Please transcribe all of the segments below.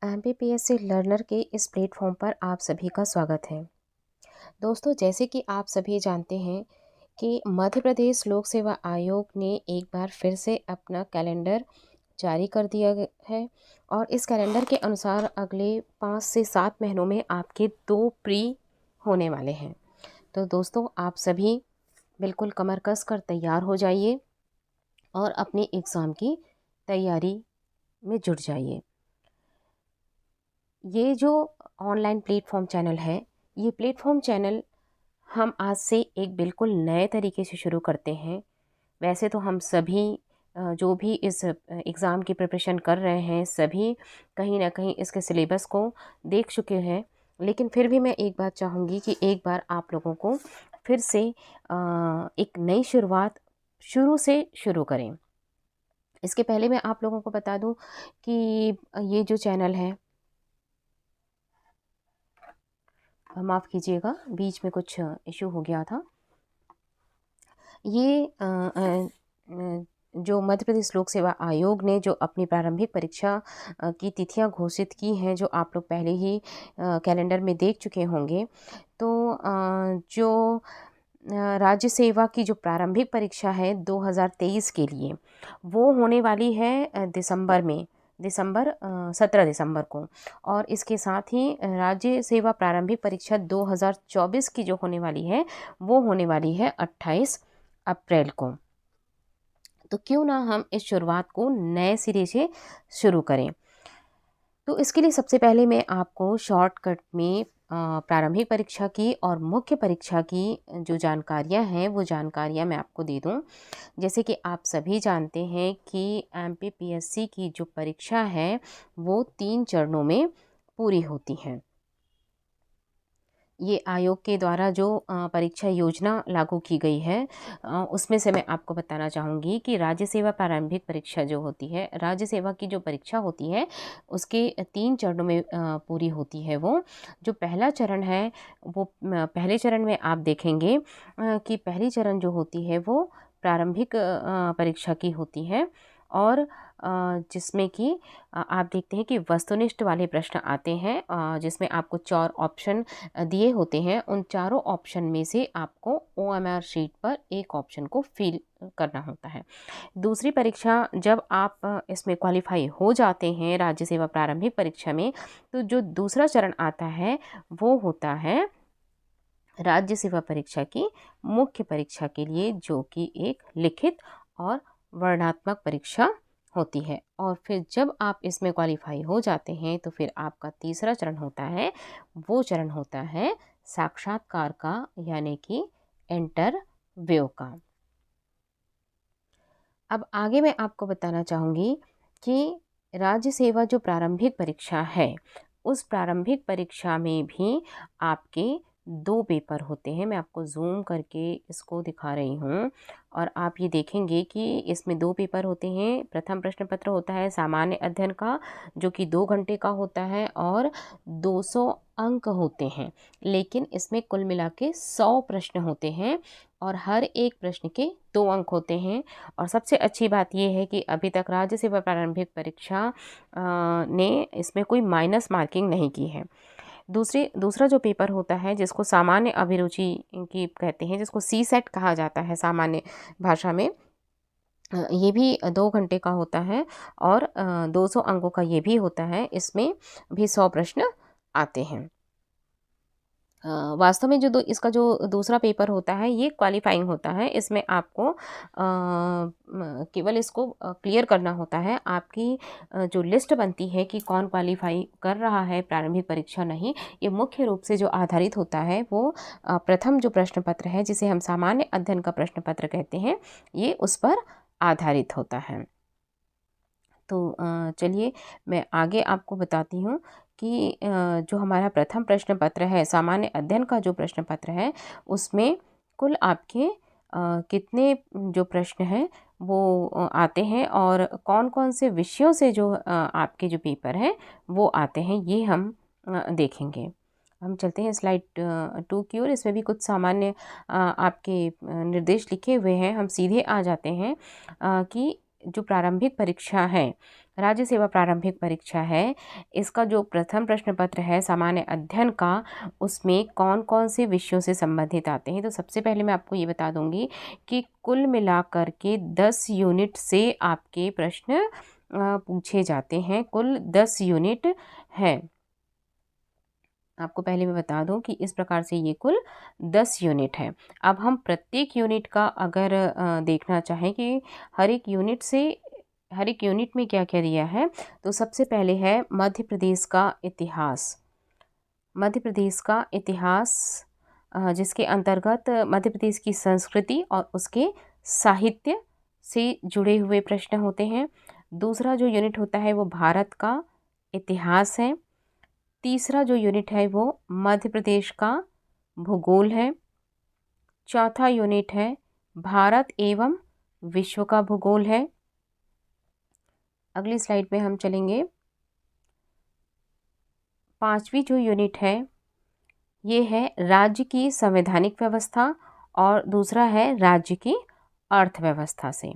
MPPSC learner के इस platform पर आप सभी का स्वागत है। दोस्तों, जैसे कि आप सभी जानते हैं कि मध्य प्रदेश लोक सेवा आयोग ने एक बार फिर से अपना कैलेंडर जारी कर दिया है और इस कैलेंडर के अनुसार अगले 5 से 7 महीनों में आपके 2 प्री होने वाले हैं। तो दोस्तों, आप सभी बिल्कुल कमर कस कर तैयार हो जाइए और अपने एग्ज़ाम की तैयारी में जुट जाइए। ये जो ऑनलाइन प्लेटफॉर्म चैनल है, ये प्लेटफॉर्म चैनल हम आज से एक बिल्कुल नए तरीके से शुरू करते हैं। वैसे तो हम सभी जो भी इस एग्ज़ाम की प्रिपरेशन कर रहे हैं, सभी कहीं ना कहीं इसके सिलेबस को देख चुके हैं, लेकिन फिर भी मैं एक बात चाहूँगी कि एक बार आप लोगों को फिर से एक नई शुरुआत शुरू से शुरू करें। इसके पहले मैं आप लोगों को बता दूं कि ये जो चैनल है, माफ़ कीजिएगा, बीच में कुछ इशू हो गया था। ये जो मध्य प्रदेश लोक सेवा आयोग ने जो अपनी प्रारंभिक परीक्षा की तिथियां घोषित की हैं, जो आप लोग पहले ही कैलेंडर में देख चुके होंगे। तो जो राज्य सेवा की जो प्रारंभिक परीक्षा है 2023 के लिए, वो होने वाली है दिसंबर में, 17 दिसंबर को। और इसके साथ ही राज्य सेवा प्रारंभिक परीक्षा 2024 की जो होने वाली है, वो होने वाली है 28 अप्रैल को। तो क्यों ना हम इस शुरुआत को नए सिरे से शुरू करें। तो इसके लिए सबसे पहले मैं आपको शॉर्टकट में प्रारंभिक परीक्षा की और मुख्य परीक्षा की जो जानकारियां हैं, वो जानकारियां मैं आपको दे दूं। जैसे कि आप सभी जानते हैं कि एमपीपीएससी की जो परीक्षा है, वो 3 चरणों में पूरी होती है। ये आयोग के द्वारा जो परीक्षा योजना लागू की गई है, उसमें से मैं आपको बताना चाहूँगी कि राज्य सेवा प्रारंभिक परीक्षा जो होती है, राज्य सेवा की जो परीक्षा होती है, उसके 3 चरणों में पूरी होती है। वो जो पहला चरण है, वो पहले चरण में आप देखेंगे कि पहली चरण जो होती है वो प्रारंभिक परीक्षा की होती है। और जिसमें कि आप देखते हैं कि वस्तुनिष्ठ वाले प्रश्न आते हैं, जिसमें आपको 4 ऑप्शन दिए होते हैं। उन चारों ऑप्शन में से आपको ओएमआर शीट पर एक ऑप्शन को फिल करना होता है। दूसरी परीक्षा, जब आप इसमें क्वालिफाई हो जाते हैं राज्य सेवा प्रारंभिक परीक्षा में, तो जो दूसरा चरण आता है वो होता है राज्य सेवा परीक्षा की मुख्य परीक्षा के लिए, जो कि एक लिखित और वर्णनात्मक परीक्षा होती है। और फिर जब आप इसमें क्वालिफाई हो जाते हैं, तो फिर आपका तीसरा चरण होता है, वो चरण होता है साक्षात्कार का, यानी कि इंटरव्यू का। अब आगे मैं आपको बताना चाहूँगी कि राज्य सेवा जो प्रारंभिक परीक्षा है, उस प्रारंभिक परीक्षा में भी आपके 2 पेपर होते हैं। मैं आपको ज़ूम करके इसको दिखा रही हूँ और आप ये देखेंगे कि इसमें 2 पेपर होते हैं। प्रथम प्रश्न पत्र होता है सामान्य अध्ययन का, जो कि 2 घंटे का होता है और 200 अंक होते हैं। लेकिन इसमें कुल मिला के 100 प्रश्न होते हैं और हर एक प्रश्न के 2 अंक होते हैं। और सबसे अच्छी बात यह है कि अभी तक राज्य सेवा प्रारंभिक परीक्षा ने इसमें कोई माइनस मार्किंग नहीं की है। दूसरा जो पेपर होता है, जिसको सामान्य अभिरुचि की कहते हैं, जिसको सी सेट कहा जाता है सामान्य भाषा में, ये भी 2 घंटे का होता है और 200 अंकों का ये भी होता है। इसमें भी 100 प्रश्न आते हैं। वास्तव में इसका जो दूसरा पेपर होता है, ये क्वालिफाइंग होता है। इसमें आपको केवल इसको क्लियर करना होता है। आपकी जो लिस्ट बनती है कि कौन क्वालिफाई कर रहा है प्रारंभिक परीक्षा, नहीं, ये मुख्य रूप से जो आधारित होता है वो प्रथम जो प्रश्न पत्र है, जिसे हम सामान्य अध्ययन का प्रश्न पत्र कहते हैं, ये उस पर आधारित होता है। तो चलिए मैं आगे आपको बताती हूँ कि जो हमारा प्रथम प्रश्न पत्र है, सामान्य अध्ययन का जो प्रश्न पत्र है, उसमें कुल आपके कितने जो प्रश्न हैं वो आते हैं और कौन कौन से विषयों से जो आपके जो पेपर हैं वो आते हैं, ये हम देखेंगे। हम चलते हैं स्लाइड 2 की ओर। इसमें भी कुछ सामान्य आपके निर्देश लिखे हुए हैं। हम सीधे आ जाते हैं कि जो प्रारंभिक परीक्षा है, राज्य सेवा प्रारंभिक परीक्षा है, इसका जो प्रथम प्रश्न पत्र है सामान्य अध्ययन का, उसमें कौन कौन से विषयों से संबंधित आते हैं। तो सबसे पहले मैं आपको ये बता दूंगी कि कुल मिलाकर के 10 यूनिट से आपके प्रश्न पूछे जाते हैं। कुल 10 यूनिट है। आपको पहले मैं बता दूं कि इस प्रकार से ये कुल 10 यूनिट है। अब हम प्रत्येक यूनिट का अगर देखना चाहें कि हर एक यूनिट में क्या क्या दिया है, तो सबसे पहले है मध्य प्रदेश का इतिहास। मध्य प्रदेश का इतिहास जिसके अंतर्गत मध्य प्रदेश की संस्कृति और उसके साहित्य से जुड़े हुए प्रश्न होते हैं। दूसरा जो यूनिट होता है वो भारत का इतिहास है। तीसरा जो यूनिट है वो मध्य प्रदेश का भूगोल है। चौथा यूनिट है भारत एवं विश्व का भूगोल है। अगली स्लाइड पे हम चलेंगे। पांचवी जो यूनिट है ये है राज्य की संवैधानिक व्यवस्था और दूसरा है राज्य की अर्थव्यवस्था से।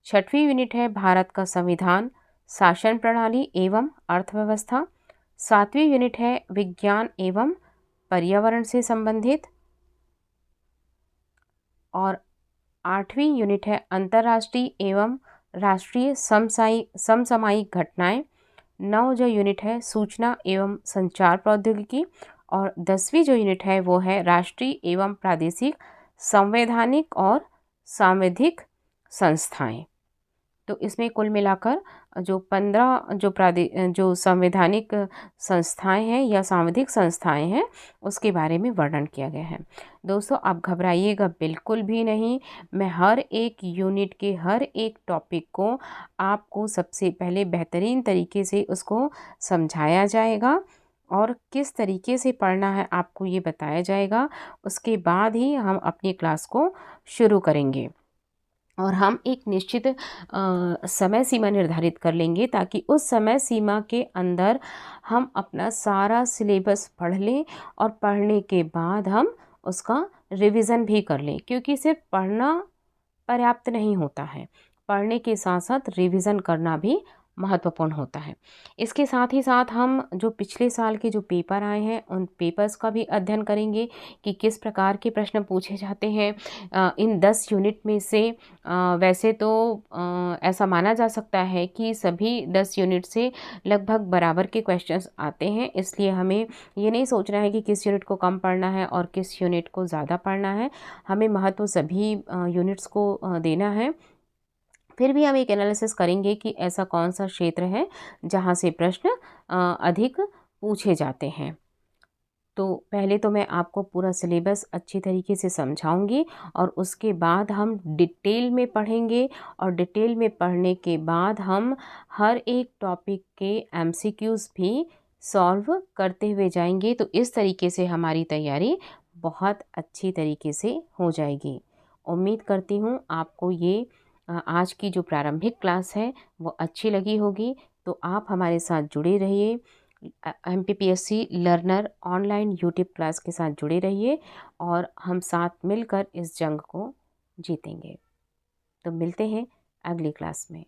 छठवीं यूनिट है भारत का संविधान, शासन प्रणाली एवं अर्थव्यवस्था। सातवीं यूनिट है विज्ञान एवं पर्यावरण से संबंधित। और आठवीं यूनिट है अंतर्राष्ट्रीय एवं राष्ट्रीय समसामयिक घटनाएं। 9 जो यूनिट है सूचना एवं संचार प्रौद्योगिकी। और 10वीं जो यूनिट है वो है राष्ट्रीय एवं प्रादेशिक संवैधानिक और सांविधिक संस्थाएं। तो इसमें कुल मिलाकर जो 15 जो संवैधानिक संस्थाएं हैं या सांविधिक संस्थाएं हैं उसके बारे में वर्णन किया गया है। दोस्तों आप घबराइएगा बिल्कुल भी नहीं। मैं हर एक यूनिट के हर एक टॉपिक को आपको सबसे पहले बेहतरीन तरीके से उसको समझाया जाएगा और किस तरीके से पढ़ना है आपको ये बताया जाएगा। उसके बाद ही हम अपनी क्लास को शुरू करेंगे और हम एक निश्चित समय सीमा निर्धारित कर लेंगे ताकि उस समय सीमा के अंदर हम अपना सारा सिलेबस पढ़ लें और पढ़ने के बाद हम उसका रिवीजन भी कर लें, क्योंकि सिर्फ पढ़ना पर्याप्त नहीं होता है, पढ़ने के साथ साथ रिवीजन करना भी महत्वपूर्ण होता है। इसके साथ ही साथ हम जो पिछले साल के जो पेपर आए हैं उन पेपर्स का भी अध्ययन करेंगे कि किस प्रकार के प्रश्न पूछे जाते हैं इन 10 यूनिट में से। वैसे तो ऐसा माना जा सकता है कि सभी 10 यूनिट से लगभग बराबर के क्वेश्चंस आते हैं, इसलिए हमें ये नहीं सोचना है कि किस यूनिट को कम पढ़ना है और किस यूनिट को ज़्यादा पढ़ना है। हमें महत्व सभी यूनिट्स को देना है। फिर भी हम एक एनालिसिस करेंगे कि ऐसा कौन सा क्षेत्र है जहाँ से प्रश्न अधिक पूछे जाते हैं। तो पहले तो मैं आपको पूरा सिलेबस अच्छी तरीके से समझाऊंगी और उसके बाद हम डिटेल में पढ़ेंगे और डिटेल में पढ़ने के बाद हम हर एक टॉपिक के एमसीक्यूज़ भी सॉल्व करते हुए जाएंगे। तो इस तरीके से हमारी तैयारी बहुत अच्छी तरीके से हो जाएगी। उम्मीद करती हूँ आपको ये आज की जो प्रारंभिक क्लास है वो अच्छी लगी होगी। तो आप हमारे साथ जुड़े रहिए, MPPSC learner online YouTube class के साथ जुड़े रहिए और हम साथ मिलकर इस जंग को जीतेंगे। तो मिलते हैं अगली क्लास में।